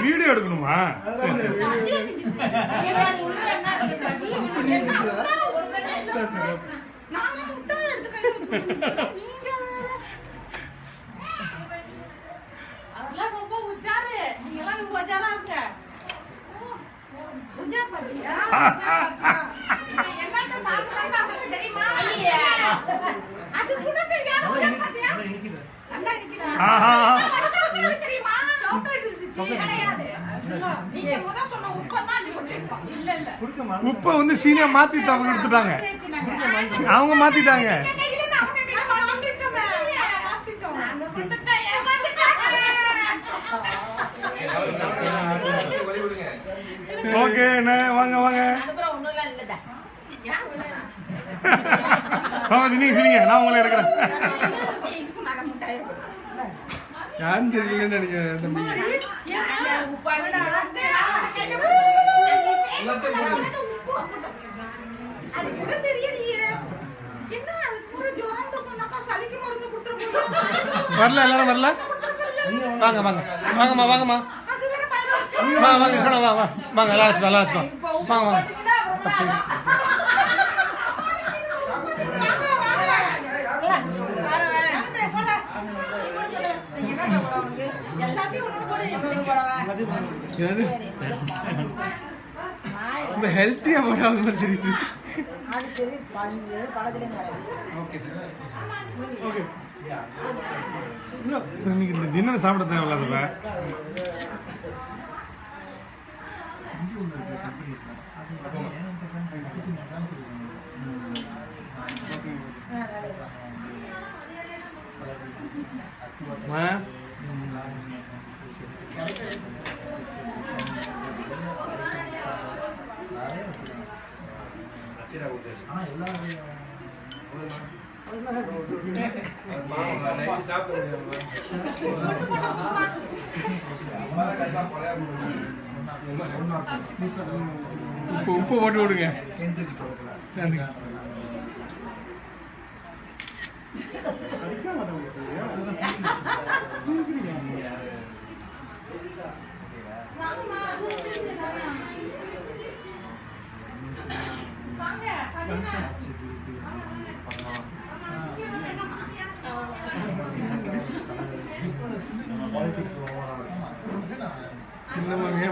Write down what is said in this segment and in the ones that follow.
Video எடுக்கணுமா? உப்ப வந்து சீனியா மாத்தி தவங்க எடுத்துட்டாங்க. அவங்க மாத்திட்டாங்க. ஓகே வாங்க வாங்க நீங்க சரிங்க, நான் உங்களை எடுக்கிறேன். யாரும் தெரியலன்னு நினைக்கிறேன் தம்பி. வரல எல்லாரும் வரல. வாங்க வாங்க வாங்கம்மா வாங்கம்மா வாங்க வா வா வாங்க நல்லா வாங்க வாங்க. ரொம்ப ஹெல்த்தியா போடாத மாதிரி தெரியுது. இன்னைக்கு இந்த டின்னர் சாப்பிட தேவையில்லாத உப்பு போட்டு விடுங்க.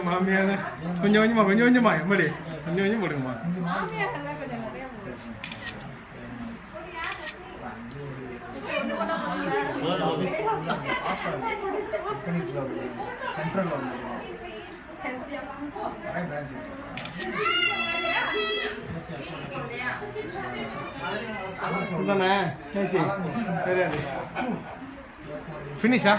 மாமியார் கொஞ்சம் கொஞ்சமா எப்படி கொஞ்சம் போடுங்கம்மா. ஃபினிஷா?